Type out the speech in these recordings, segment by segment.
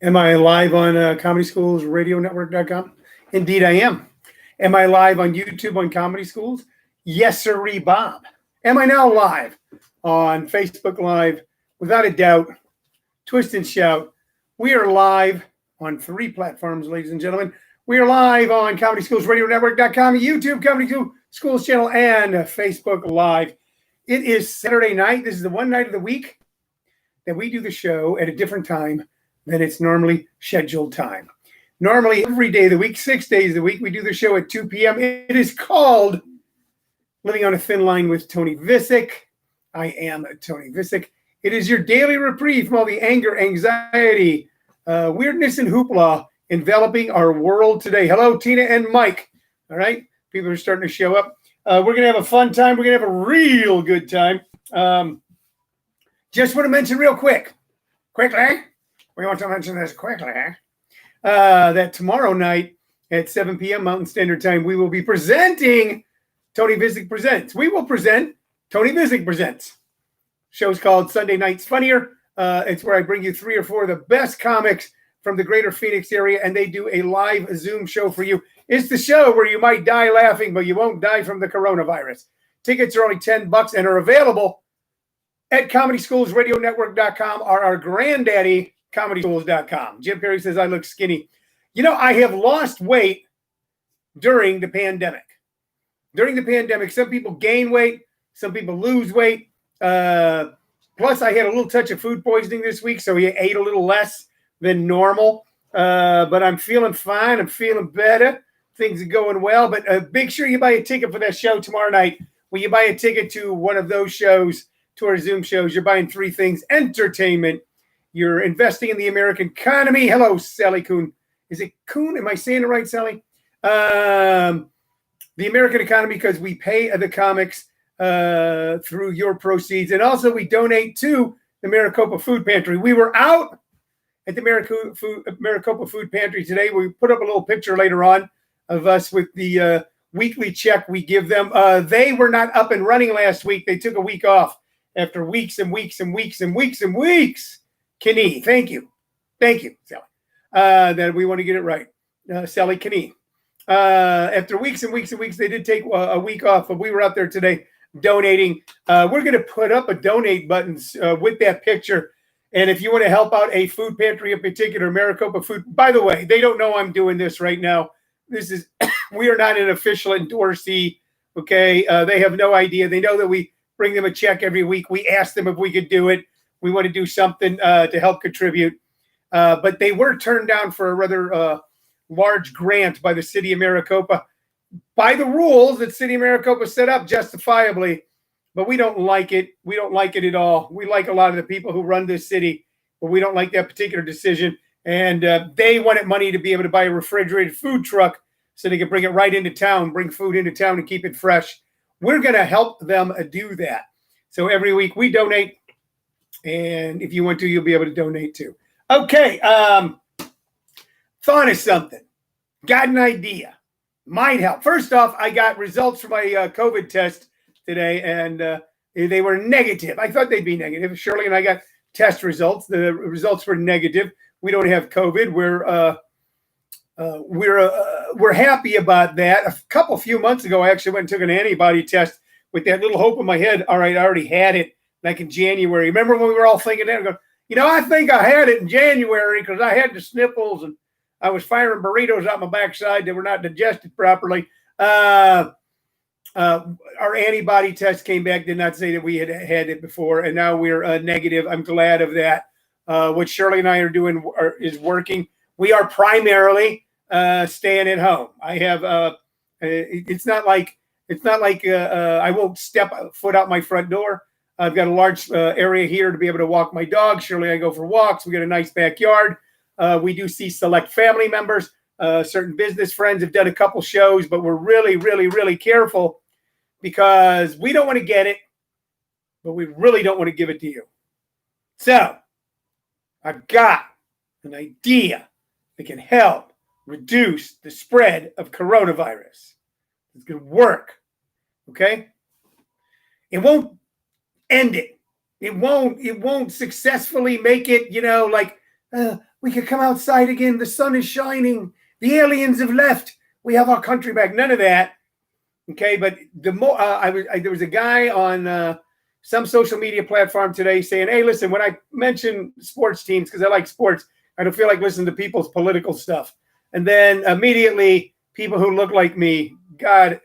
Am I live on Comedy Schools Radio Network.com? Indeed, I am. Am I live on YouTube on Comedy Schools? Yes, sirree, Bob. Am I now live on Facebook Live? Without a doubt, twist and shout. We are live on 3 platforms, ladies and gentlemen. We are live on Comedy Schools Radio Network.com, YouTube Comedy Schools channel, and Facebook Live. It is Saturday night. This is the one night of the week that we do the show at a different time than its normally scheduled time. Normally, every day of the week, 6 days of the week, we do the show at 2 p.m. It is called Living on a Thin Line with Tony Vicich. I am Tony Vicich. It is your daily reprieve from all the anger, anxiety, weirdness, and hoopla enveloping our world today. Hello, Tina and Mike. All right, people are starting to show up. We're going to have a fun time. We're going to have a real good time. Just want to mention real quickly, we want to mention this quickly, that tomorrow night at 7 p.m. Mountain Standard Time, we will be presenting Tony Vicich Presents. We will present Tony Vicich Presents. Show's called Sunday Night's Funnier. It's where I bring you 3 or 4 of the best comics from the greater Phoenix area, and they do a live Zoom show for you. It's the show where you might die laughing, but you won't die from the coronavirus. Tickets are only $10 and are available at ComedySchoolsRadioNetwork.com or our granddaddy, ComedySchools.com. Jim Perry says I look skinny. You know, I have lost weight during the pandemic. During the pandemic, some people gain weight, some people lose weight. Plus, I had a little touch of food poisoning this week, so I ate a little less than normal. But I'm feeling fine. I'm feeling better. Things are going well. But make sure you buy a ticket for that show tomorrow night. When you buy a ticket to one of those shows, to our Zoom shows, you're buying 3 things: entertainment, you're investing in the American economy. Hello, Sally Kuhn. Is it Kuhn? Am I saying it right, Sally? The American economy, because we pay the comics through your proceeds. And also we donate to the Maricopa Food Pantry. We were out at the Maricopa Food Pantry today. We put up a little picture later on of us with the weekly check we give them. They were not up and running last week. They took a week off after weeks and weeks and weeks and weeks and weeks. Kenny, thank you. Thank you, Sally. That we want to get it right. Sally Kenny. After weeks and weeks and weeks, they did take a week off, but we were out there today donating. We're going to put up a donate button with that picture. And if you want to help out a food pantry in particular, Maricopa Food, by the way, they don't know I'm doing this right now. This is, we are not an official endorsee. Okay. They have no idea. They know that we bring them a check every week. We ask them if we could do it. We want to do something to help contribute. But they were turned down for a rather large grant by the city of Maricopa, by the rules that city of Maricopa set up justifiably. But we don't like it. We don't like it at all. We like a lot of the people who run this city, but we don't like that particular decision. And they wanted money to be able to buy a refrigerated food truck so they could bring it right into town, bring food into town and keep it fresh. We're going to help them do that. So every week we donate. And if you want to, you'll be able to donate too. Okay. Thought of something. Got an idea. Might help. First off, I got results for my COVID test today, and they were negative. I thought they'd be negative. Shirley and I got test results. The results were negative. We don't have COVID. We're happy about that. A few months ago, I actually went and took an antibody test with that little hope in my head. All right, I already had it like in January. Remember when we were all thinking that? I think I had it in January because I had the sniffles and I was firing burritos out my backside that were not digested properly. Our antibody test came back, did not say that we had had it before, and now we're negative. I'm glad of that. What Shirley and I are doing is working. We are primarily staying at home. I have. It's not like I won't step a foot out my front door. I've got a large area here to be able to walk my dog. Shirley and I go for walks. We got a nice backyard. We do see select family members. Certain business friends have done a couple shows, but we're really, really, really careful because we don't want to get it, but we really don't want to give it to you. So I've got an idea that can help reduce the spread of coronavirus. It's going to work. Okay? It won't end it. It won't successfully make it, We could come outside again. The sun is shining. The aliens have left. We have our country back. None of that. Okay, but the more there was a guy on some social media platform today saying, "Hey, listen, when I mention sports teams because I like sports, I don't feel like listening to people's political stuff." And then immediately, people who look like me, God,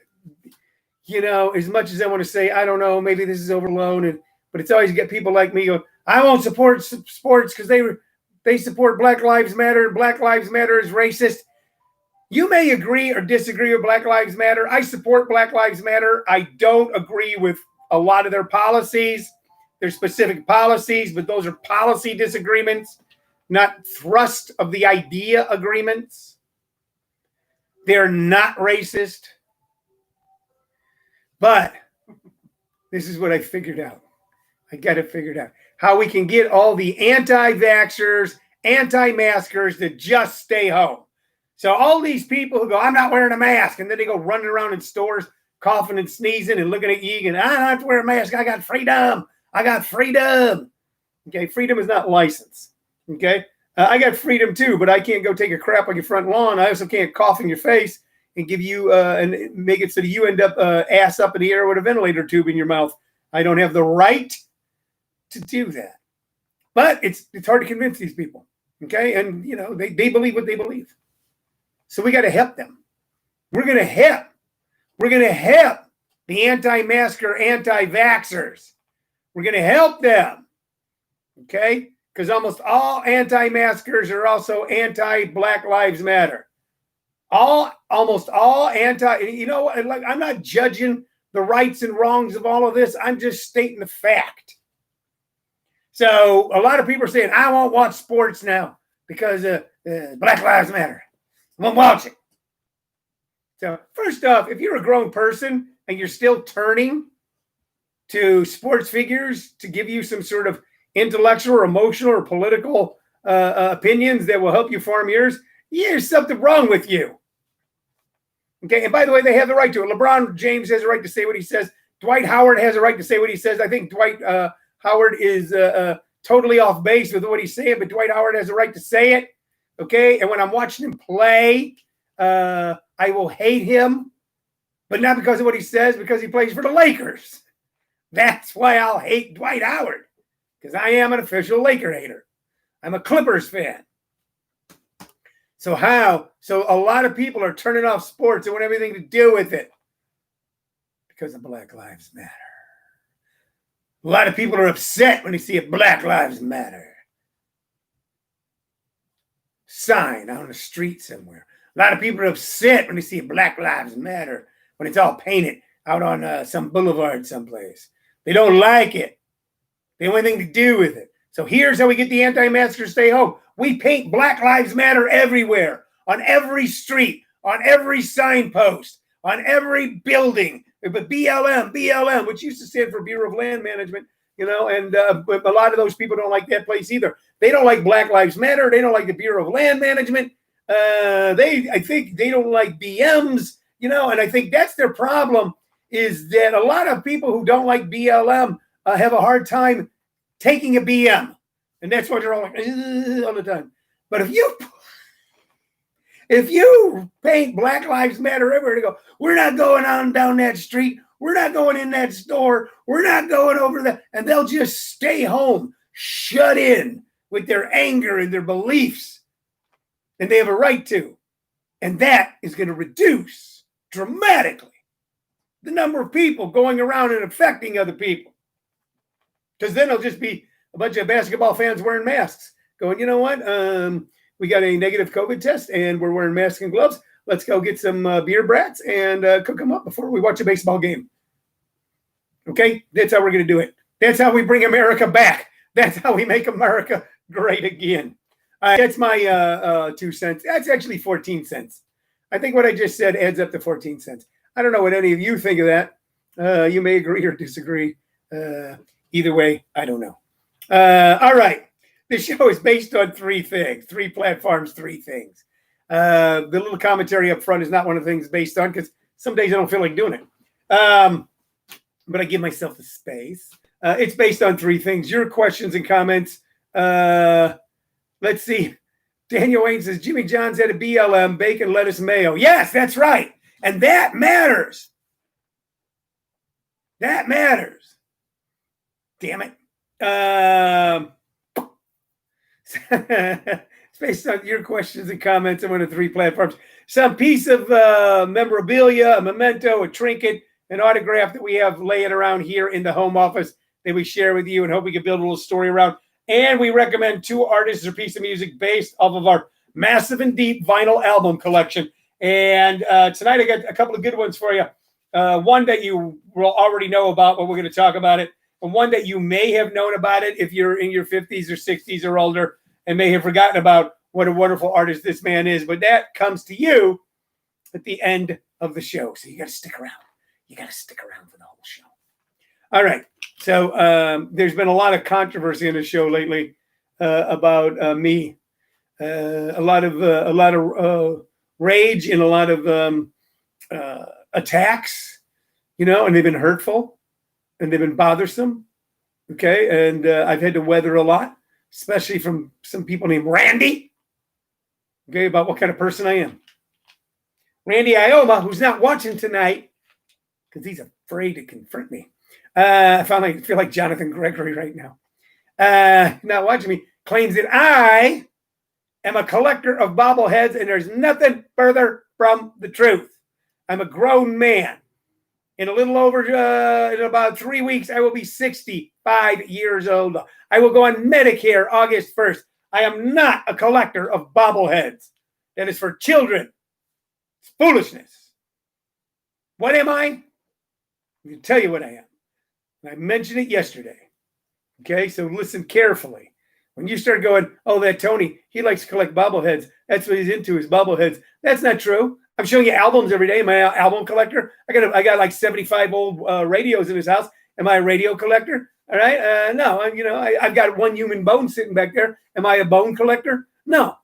as much as I want to say, I don't know, maybe this is overblown, but it's always get people like me going, "I won't support sports because they support Black Lives Matter. Black Lives Matter is racist." You may agree or disagree with Black Lives Matter. I support Black Lives Matter. I don't agree with a lot of their policies, their specific policies, but those are policy disagreements, not thrust of the idea agreements. They're not racist. But this is what I figured out. I got it figured out. How we can get all the anti-vaxxers, anti-maskers to just stay home. So all these people who go, "I'm not wearing a mask," and then they go running around in stores, coughing and sneezing and looking at you and, "I don't have to wear a mask. I got freedom. I got freedom." Okay, freedom is not license. Okay, I got freedom too, but I can't go take a crap on your front lawn. I also can't cough in your face and give you and make it so that you end up ass up in the air with a ventilator tube in your mouth. I don't have the right to do that. But it's hard to convince these people. Okay, and they believe what they believe. So we got to help them. We're going to help. We're going to help the anti-masker, anti-vaxxers. We're going to help them. Okay? Because almost all anti-maskers are also anti-Black Lives Matter. Almost all I'm not judging the rights and wrongs of all of this. I'm just stating the fact. So a lot of people are saying, "I won't watch sports now because Black Lives Matter. I won't watch it." So first off, if you're a grown person and you're still turning to sports figures to give you some sort of intellectual or emotional or political opinions that will help you form yours, there's something wrong with you. Okay, and by the way, they have the right to it. LeBron James has a right to say what he says. Dwight Howard has a right to say what he says. I think Dwight Howard is totally off base with what he's saying, but Dwight Howard has a right to say it. Okay, and when I'm watching him play, I will hate him, but not because of what he says, because he plays for the Lakers. That's why I'll hate Dwight Howard, because I am an official Laker hater. I'm a Clippers fan. So a lot of people are turning off sports and want everything to do with it because of Black Lives Matter. A lot of people are upset when they see a Black Lives Matter sign on the street somewhere. A lot of people are upset when they see a Black Lives Matter when it's all painted out on some boulevard someplace. They don't like it. They don't want anything to do with it. So here's how we get the anti-maskers to stay home. We paint Black Lives Matter everywhere, on every street, on every signpost, on every building. But BLM, which used to stand for Bureau of Land Management, and but a lot of those people don't like that place either. They don't like Black Lives Matter. They don't like the Bureau of Land Management. I think they don't like BMs, and I think that's their problem, is that a lot of people who don't like BLM have a hard time taking a BM. And that's why they're all like, all the time. But if you paint Black Lives Matter everywhere to go, "We're not going on down that street. We're not going in that store. We're not going over that." And they'll just stay home, shut in with their anger and their beliefs. And they have a right to. And that is going to reduce dramatically the number of people going around and affecting other people. Because then it'll just be a bunch of basketball fans wearing masks going, "You know what? We got a negative COVID test and we're wearing masks and gloves. Let's go get some beer brats and cook them up before we watch a baseball game." Okay? That's how we're going to do it. That's how we bring America back. That's how we make America great again. That's my 2 cents. That's actually 14 cents. I think what I just said adds up to 14 cents. I don't know what any of you think of that. You may agree or disagree. Either way, I don't know. All right. This show is based on 3 things, 3 platforms, 3 things. The little commentary up front is not one of the things based on, because some days I don't feel like doing it. But I give myself the space. It's based on 3 things. Your questions and comments. Let's see. Daniel Wayne says Jimmy John's had a BLM, bacon, lettuce, mayo. Yes, that's right. And that matters. That matters. Damn it. It's based on your questions and comments on one of 3 platforms. Some piece of memorabilia, a memento, a trinket, an autograph that we have laying around here in the home office that we share with you and hope we can build a little story around. And we recommend 2 artists or piece of music based off of our massive and deep vinyl album collection. And tonight I got a couple of good ones for you. One that you will already know about, but we're going to talk about it. And one that you may have known about it if you're in your 50s or 60s or older and may have forgotten about what a wonderful artist this man is. But that comes to you at the end of the show. So you got to stick around. You got to stick around for the whole show. All right. So there's been a lot of controversy in the show lately about me. A lot of rage and a lot of attacks, and they've been hurtful and they've been bothersome. Okay. And I've had to weather a lot, especially from some people named Randy. Okay. About what kind of person I am. Randy Ioma, who's not watching tonight because he's afraid to confront me. I feel like Jonathan Gregory right now. Not watching me, claims that I am a collector of bobbleheads, and there's nothing further from the truth. I'm a grown man. In a little over, in about 3 weeks, I will be 65 years old. I will go on Medicare August 1st. I am not a collector of bobbleheads. That is for children. It's foolishness. What am I? I can tell you what I am. I mentioned it yesterday. Okay, so listen carefully. When you start going, oh, that Tony, he likes to collect bobbleheads. That's what he's into, is bobbleheads. That's not true. I'm showing you albums every day. Am I an album collector? I got like 75 old radios in his house. Am I a radio collector? All right. No, I've got one human bone sitting back there. Am I a bone collector? No.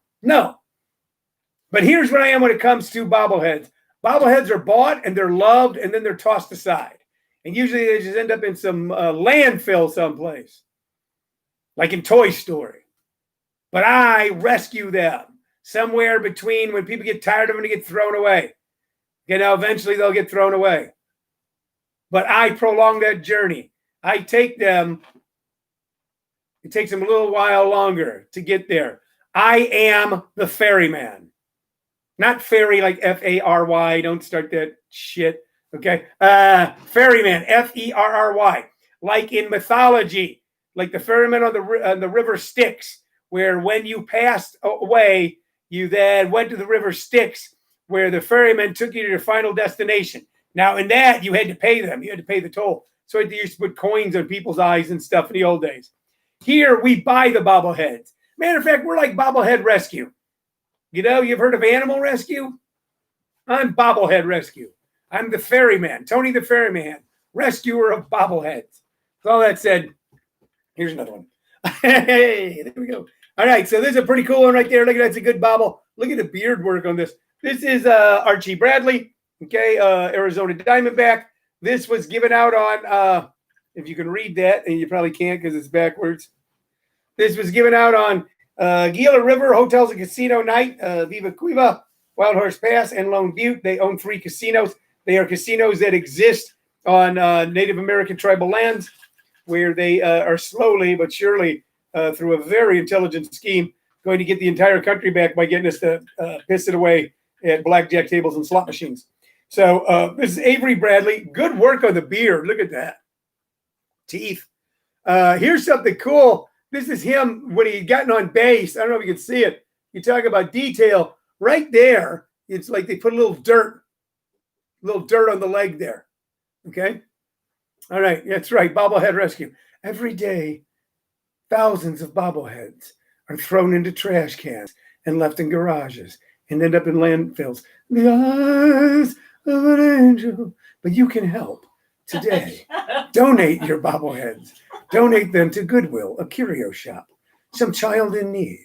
But here's what I am when it comes to bobbleheads. Bobbleheads are bought and they're loved and then they're tossed aside. And usually they just end up in some landfill someplace, like in Toy Story. But I rescue them somewhere between when people get tired of them to get thrown away. Eventually they'll get thrown away. But I prolong that journey. I take them. It takes them a little while longer to get there. I am the ferryman. Not fairy like F-A-R-Y. Don't start that shit. Okay. Ferryman, F-E-R-R-Y. Like in mythology, like the ferryman on the river Styx, where when you passed away, you then went to the river Styx, where the ferryman took you to your final destination. Now, in that, you had to pay them. You had to pay the toll. So they used to put coins on people's eyes and stuff in the old days. Here, we buy the bobbleheads. Matter of fact, we're like bobblehead rescue. You've heard of animal rescue? I'm bobblehead rescue. I'm the ferryman, Tony the ferryman, rescuer of bobbleheads. With all that said, here's another one. Hey, there we go. All right, so this is a pretty cool one right there. Look at that, it's a good bobble. Look at the beard work on this. This is Archie Bradley, okay, Arizona Diamondback. This was given out on, if you can read that, and you probably can't because it's backwards. This was given out on Gila River Hotels and Casino Night, Viva Cuiva, Wild Horse Pass, and Lone Butte. They own 3 casinos. They are casinos that exist on Native American tribal lands, where they are slowly but surely, through a very intelligent scheme, going to get the entire country back by getting us to piss it away at blackjack tables and slot machines. So this is Avery Bradley. Good work on the beard. Look at that. Teeth. Here's something cool. This is him when he gotten on base. I don't know if you can see it. You talk about detail. Right there, it's like they put a little dirt on the leg there. Okay? All right, that's right. Bobblehead rescue. Every day, thousands of bobbleheads are thrown into trash cans and left in garages and end up in landfills. The eyes of an angel. But you can help today. Donate your bobbleheads. Donate them to Goodwill, a curio shop, some child in need.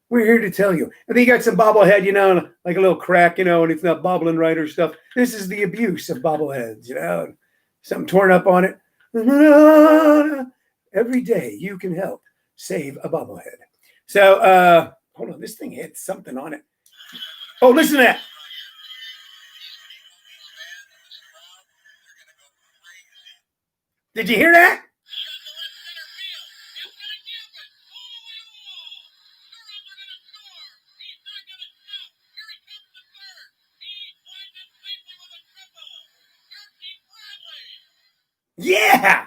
We're here to tell you. And then you got some bobblehead, like a little crack, and it's not bobbling right or stuff. This is the abuse of bobbleheads, something torn up on it. Every day you can help save a bobblehead. So, hold on. this thing had something on it. Oh, listen to that. Did you hear that? Yeah.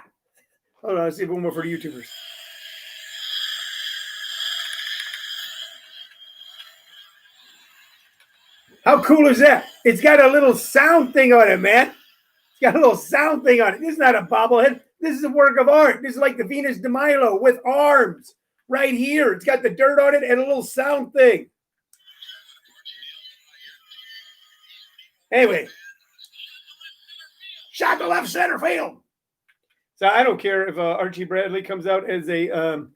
Hold on, let's see one more for the YouTubers. How cool is that? It's got a little sound thing on it, man. It's got a little sound thing on it. This is not a bobblehead. This is a work of art. This is like the Venus de Milo with arms right here. It's got the dirt on it and a little sound thing. Anyway, shot to left center field. So I don't care if Archie Bradley comes out as a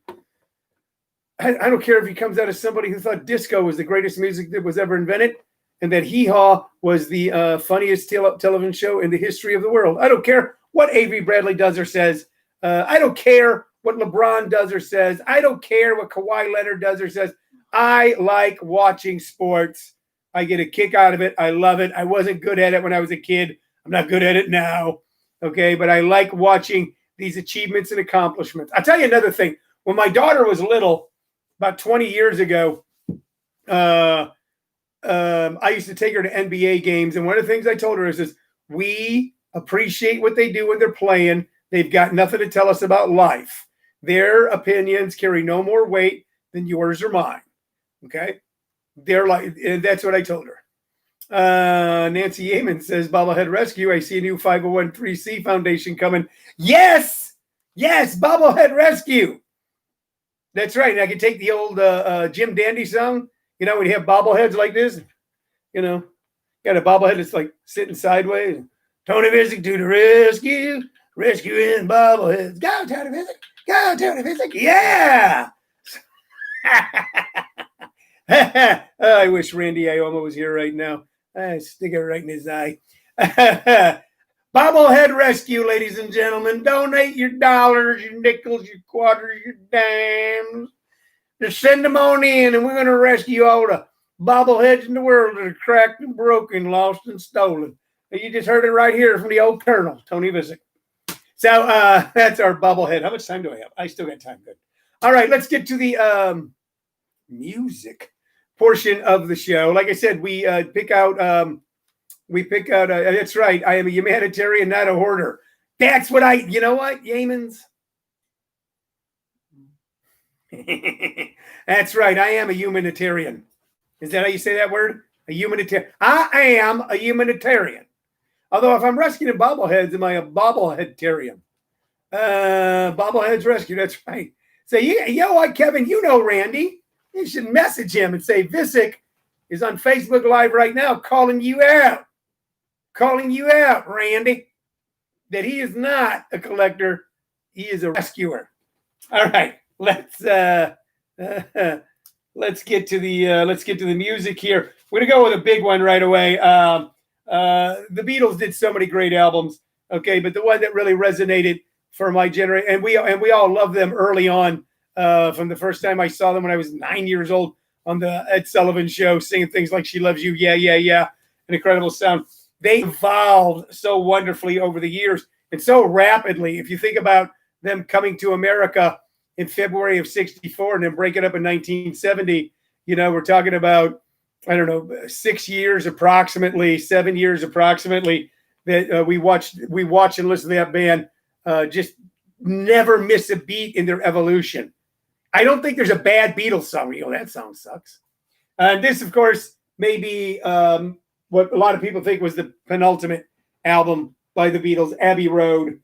I don't care if he comes out as somebody who thought disco was the greatest music that was ever invented and that Hee Haw was the funniest television show in the history of the world. I don't care what Avery Bradley does or says. I don't care what LeBron does or says. I don't care what Kawhi Leonard does or says. I like watching sports. I get a kick out of it. I love it. I wasn't good at it when I was a kid. I'm not good at it now. Okay, but I like watching these achievements and accomplishments. I'll tell you another thing. When my daughter was little, about 20 years ago, I used to take her to NBA games. And one of the things I told her is we appreciate what they do when they're playing. They've got nothing to tell us about life. Their opinions carry no more weight than yours or mine. Okay? They're like, and that's what I told her. Nancy Yeaman says, Bobblehead Rescue. I see a new 501c foundation coming. Yes, Bobblehead Rescue. That's right. And I can take the old Jim Dandy song. You know, when you have bobbleheads like this, you know, got a bobblehead that's like sitting sideways. Tony Vicich to the rescue, rescuing bobbleheads. Go, Tony Vicich. Go, Tony Vicich. Yeah. I wish Randy Ioma was here right now. Stick it right in his eye. Bobblehead Rescue, ladies and gentlemen. Donate your dollars, your nickels, your quarters, your dimes. Just send them on in, and we're going to rescue all the bobbleheads in the world that are cracked and broken, lost and stolen. You just heard it right here from the old Colonel, Tony Vicich. So that's our bobblehead. How much time do I have? I still got time. Good. All right, let's get to the music portion of the show. Like I said, we pick out. That's right. I am a humanitarian, not a hoarder. That's what you know what, Yeamans? That's right. I am a humanitarian. Is that how you say that word? A humanitarian. I am a humanitarian. Although if I'm rescuing bobbleheads, am I a bobbleheadtarian? Bobbleheads rescue. That's right. So you know what, Kevin? You know Randy. You should message him and say, Vicich is on Facebook Live right now calling you out. Calling you out, Randy. That he is not a collector. He is a rescuer. All right. Let's get to the music here. We're gonna go with a big one right away. The Beatles did so many great albums, okay, but the one that really resonated for my generation, and we all loved them early on, from the first time I saw them when I was 9 years old on the Ed Sullivan Show, singing things like "She Loves You," yeah, an incredible sound. They evolved so wonderfully over the years and so rapidly. If you think about them coming to America in February of '64 and then breaking up in 1970, you know, we're talking about, I don't know, 6 years approximately, 7 years approximately that we watch and listen to that band just never miss a beat in their evolution. I don't think there's a bad Beatles song. You know, that song sucks. This, of course, may be what a lot of people think was the penultimate album by the Beatles, Abbey Road.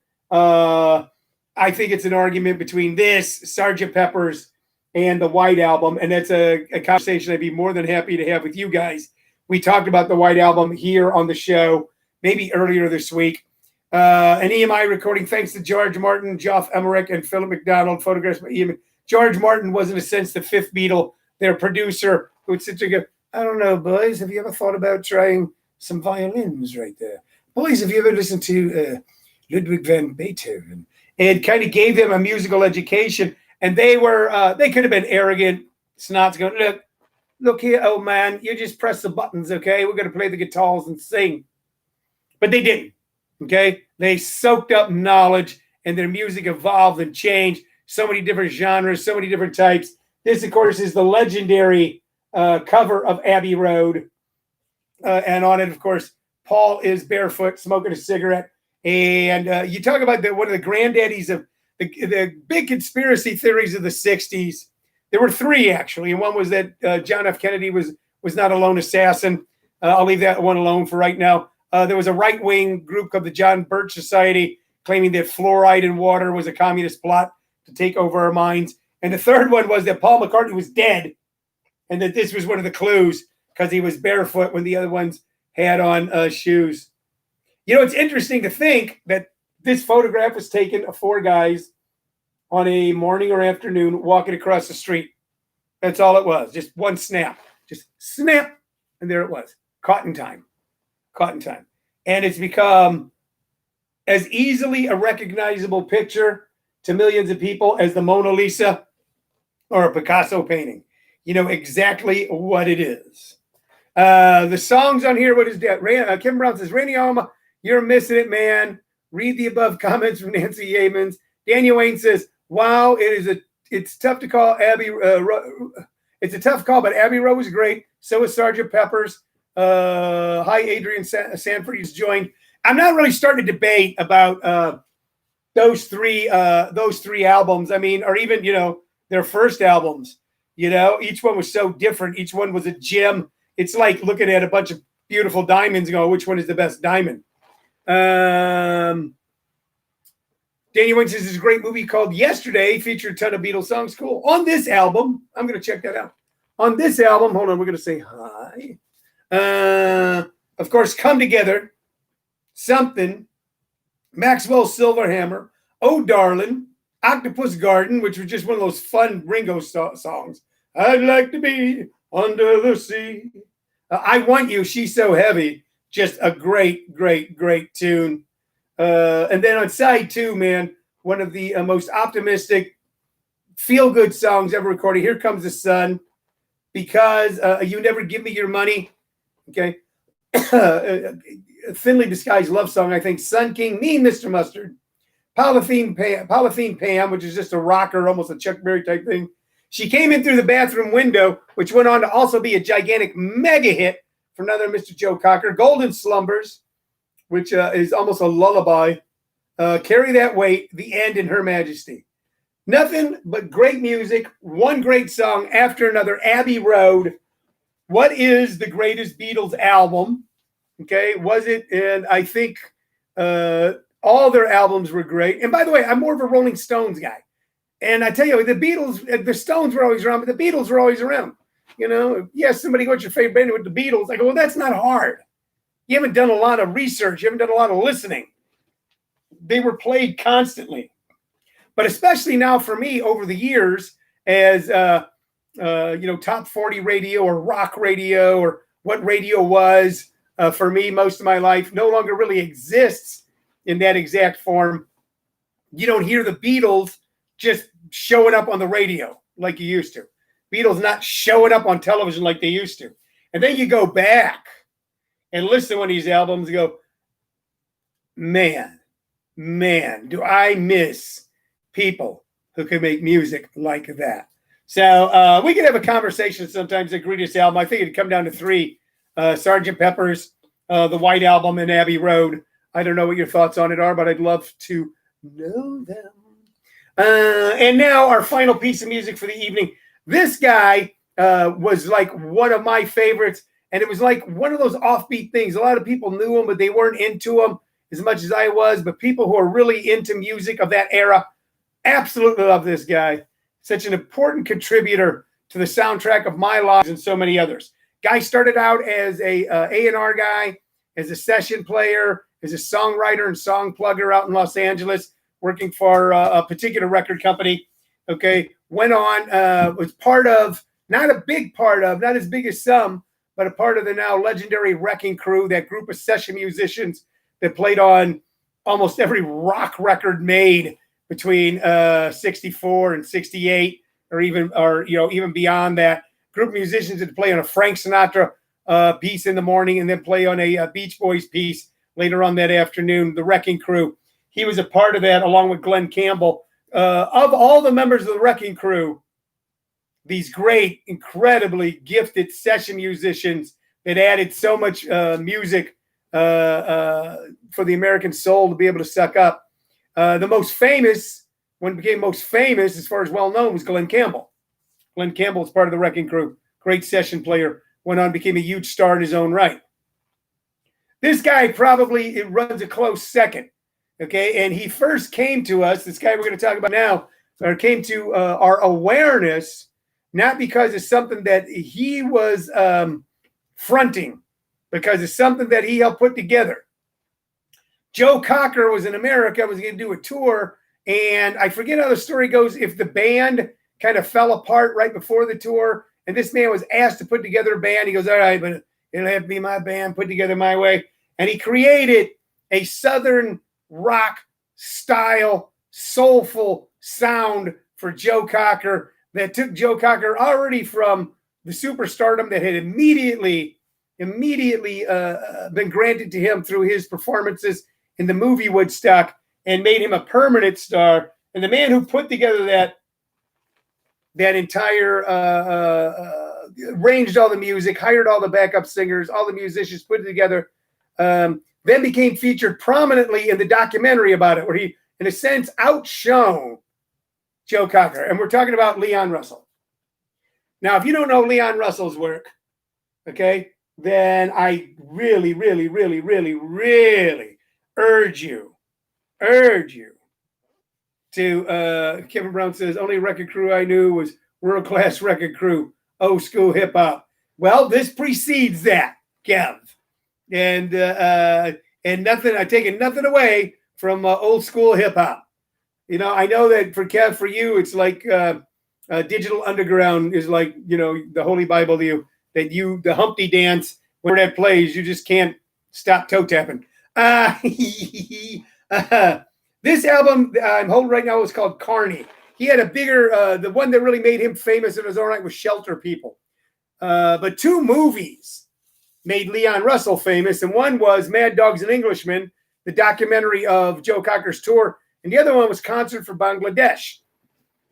I think it's an argument between this, Sgt. Pepper's, and the White Album, and that's a conversation I'd be more than happy to have with you guys. We talked about the White Album here on the show, maybe earlier this week. An EMI recording, thanks to George Martin, Geoff Emerick, and Philip McDonald, photographs by EMI. George Martin was, in a sense, the fifth Beatle, their producer, who would sit there and go, I don't know, boys, have you ever thought about trying some violins right there? Boys, have you ever listened to Ludwig van Beethoven? And kind of gave them a musical education. And they could have been arrogant snots going, look, look here, old man, you just press the buttons, okay? We're going to play the guitars and sing. But they didn't, okay? They soaked up knowledge and their music evolved and changed. So many different genres, so many different types. This, of course, is the legendary cover of Abbey Road. And on it, of course, Paul is barefoot, smoking a cigarette. And you talk about one of the granddaddies of the big conspiracy theories of the 60s. There were three, actually. And one was that John F. Kennedy was not a lone assassin. I'll leave that one alone for right now. There was a right-wing group called the John Birch Society claiming that fluoride in water was a communist plot to take over our minds. And the third one was that Paul McCartney was dead and that this was one of the clues because he was barefoot when the other ones had on shoes. You know, it's interesting to think that this photograph was taken of four guys on a morning or afternoon walking across the street. That's all it was. Just one snap. Just snap. And there it was. Caught in time. Caught in time. And it's become as easily a recognizable picture to millions of people as the Mona Lisa or a Picasso painting. You know exactly what it is. The songs on here, what is that? Kim Brown says, Randy Alma, you're missing it, man. Read the above comments from Nancy Yeamans. Daniel Wayne says, wow, it's tough to call Abbey. It's a tough call, but Abbey Road was great. So was Sgt. Pepper's. Hi, Adrian Sanford. He's joined. I'm not really starting to debate about those three albums. I mean, or even, their first albums. Each one was so different. Each one was a gem. It's like looking at a bunch of beautiful diamonds and going, which one is the best diamond? Daniel Wayne says there's a great movie called Yesterday, featured a ton of Beatles songs. Cool. On this album, I'm going to check that out. On this album, hold on, we're going to say hi. Of course, Come Together, Something, Maxwell's Silverhammer, Oh Darling, Octopus Garden, which was just one of those fun Ringo songs. I'd like to be under the sea. I Want You, She's So Heavy. Just a great, great, great tune. And then on side two, man, one of the most optimistic, feel-good songs ever recorded. Here Comes the Sun. Because You Never Give Me Your Money. Okay. Thinly disguised love song, I think. Sun King, Me, Mr. Mustard. Polythene Pam, which is just a rocker, almost a Chuck Berry type thing. She Came In Through the Bathroom Window, which went on to also be a gigantic mega hit for another Mr. Joe Cocker. Golden Slumbers, which is almost a lullaby. Carry That Weight, The End, and Her Majesty. Nothing but great music, one great song after another. Abbey Road. What is the greatest Beatles album? Okay, was it? And I think all their albums were great. And by the way, I'm more of a Rolling Stones guy. And I tell you, the Beatles, the Stones were always around, but the Beatles were always around. Yes, somebody goes, what's your favorite band with the Beatles? I go, well, that's not hard. You haven't done a lot of research. You haven't done a lot of listening. They were played constantly. But especially now for me over the years as, top 40 radio or rock radio or what radio was for me most of my life no longer really exists in that exact form. You don't hear the Beatles just showing up on the radio like you used to. Beatles not showing up on television like they used to. And then you go back and listen to one of these albums and go, man, do I miss people who can make music like that. So we could have a conversation sometimes at greatest album. I think it'd come down to three. Sgt. Pepper's, the White Album, and Abbey Road. I don't know what your thoughts on it are, but I'd love to know them. And now our final piece of music for the evening. This guy was like one of my favorites, and it was like one of those offbeat things. A lot of people knew him, but they weren't into him as much as I was. But people who are really into music of that era absolutely love this guy. Such an important contributor to the soundtrack of my life and so many others. Guy started out as a A&R guy, as a session player, as a songwriter and song plugger out in Los Angeles, working for a particular record company. Okay, went on, was part of, not a big part of, not as big as some, but a part of the now legendary Wrecking Crew, that group of session musicians that played on almost every rock record made between 64 and 68, or even beyond that. group of musicians that play on a Frank Sinatra piece in the morning and then play on a Beach Boys piece later on that afternoon, the Wrecking Crew. He was a part of that along with Glenn Campbell. Of all the members of the Wrecking Crew, these great, incredibly gifted session musicians that added so much music for the American soul to be able to suck up. The most famous, when it became most famous as far as well-known, was Glenn Campbell. Glenn Campbell was part of the Wrecking Crew. Great session player. Went on, became a huge star in his own right. This guy probably runs a close second. Okay, and he first came to us, this guy we're going to talk about now, or came to our awareness, not because it's something that he was fronting, because it's something that he helped put together. Joe Cocker was in America, was going to do a tour, and I forget how the story goes, if the band kind of fell apart right before the tour, and this man was asked to put together a band. He goes, all right, but it'll have to be my band, put together my way. And he created a Southern rock style, soulful sound for Joe Cocker that took Joe Cocker already from the superstardom that had immediately been granted to him through his performances in the movie Woodstock and made him a permanent star. And the man who put together that entire arranged all the music, hired all the backup singers, all the musicians, put it together, then became featured prominently in the documentary about it, where he, in a sense, outshone Joe Cocker. And we're talking about Leon Russell. Now, if you don't know Leon Russell's work, okay, then I really, really, really, really, really urge you to, Kevin Brown says, only record crew I knew was world-class record crew, old school hip-hop. Well, this precedes that, Kev. And nothing, I'm taking nothing away from old school hip hop. You know, I know that for Kev, for you, it's like Digital Underground is like, you know, the Holy Bible to you, that you, the Humpty Dance, where that plays, you just can't stop toe tapping. This album I'm holding right now is called Carney. He had a bigger, the one that really made him famous in his own right was Shelter People. But two movies made Leon Russell famous, and one was Mad Dogs and Englishmen, the documentary of Joe Cocker's tour, and the other one was Concert for Bangladesh.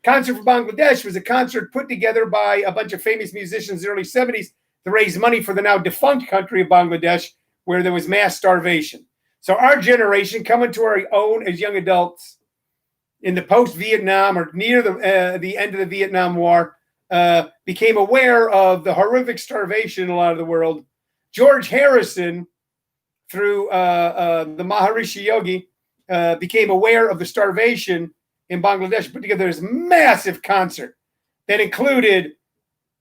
Concert for Bangladesh was a concert put together by a bunch of famous musicians in the early 70s to raise money for the now defunct country of Bangladesh, where there was mass starvation. So our generation, coming to our own as young adults in the post-Vietnam or near the end of the Vietnam War, became aware of the horrific starvation in a lot of the world. George Harrison, through the Maharishi Yogi, became aware of the starvation in Bangladesh, put together this massive concert that included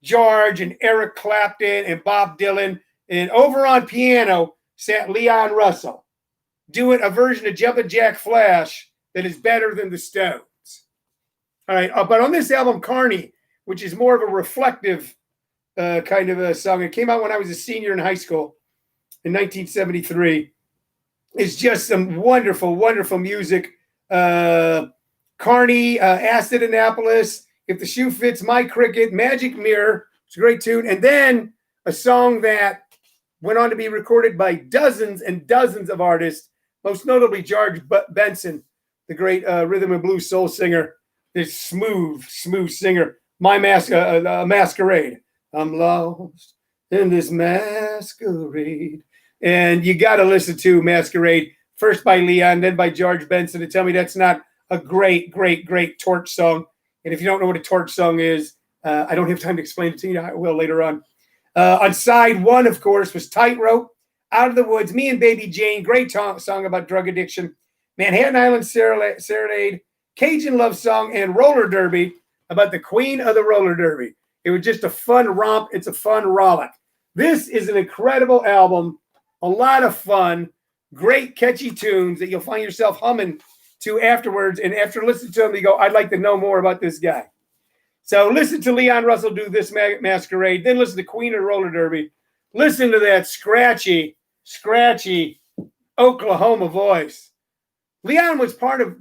George and Eric Clapton and Bob Dylan. And over on piano sat Leon Russell, doing a version of Jumpin' Jack Flash that is better than the Stones. All right, but on this album, Carney, which is more of a reflective kind of a song. It came out when I was a senior in high school in 1973. It's just some wonderful, wonderful music. Carney, Acid Annapolis, If the Shoe Fits, My Cricket, Magic Mirror. It's a great tune. And then a song that went on to be recorded by dozens and dozens of artists, most notably George Benson, the great rhythm and blues soul singer, this smooth singer, Masquerade. I'm lost in this masquerade. And you got to listen to Masquerade, first by Leon, then by George Benson, to tell me that's not a great, great, great torch song. And if you don't know what a torch song is, I don't have time to explain it to you. I will later on. On side one, of course, was Tightrope, Out of the Woods, Me and Baby Jane, great song about drug addiction, Manhattan Island Serenade, Cajun Love Song, and Roller Derby, about the queen of the roller derby. It was just a fun romp. It's a fun rollick. This is an incredible album, a lot of fun, great catchy tunes that you'll find yourself humming to afterwards. And after listening to them, you go, I'd like to know more about this guy. So listen to Leon Russell do this Masquerade. Then listen to Queen of the Roller Derby. Listen to that scratchy Oklahoma voice. Leon was part of,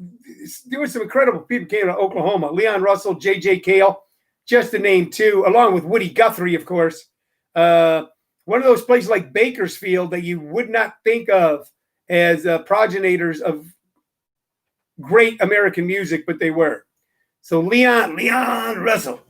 there were some incredible people came to Oklahoma. Leon Russell, J.J. Cale, just to name two, along with Woody Guthrie, of course. One of those places like Bakersfield that you would not think of as progenitors of great American music, but they were. So Leon Russell.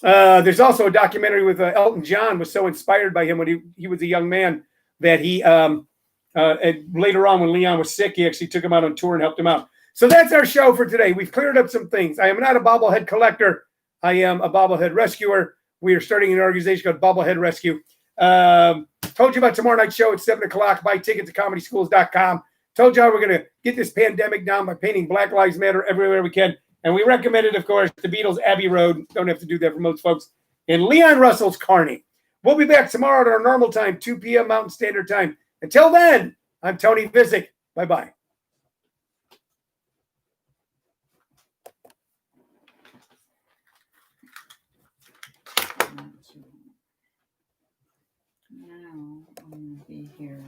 There's also a documentary with Elton John was so inspired by him when he was a young man that he later on when Leon was sick, he actually took him out on tour and helped him out. So that's our show for today. We've cleared up some things. I am not a bobblehead collector. I am a bobblehead rescuer. We are starting an organization called Bobblehead Rescue. Told you about tomorrow night's show at 7 o'clock. Buy tickets at comedyschools.com. Told y'all we're going to get this pandemic down by painting Black Lives Matter everywhere we can. And we recommended, of course, the Beatles' Abbey Road. Don't have to do that for most folks. And Leon Russell's Carney. We'll be back tomorrow at our normal time, 2 p.m. Mountain Standard Time. Until then, I'm Tony Vicich. Bye-bye. Now I'm going to be here.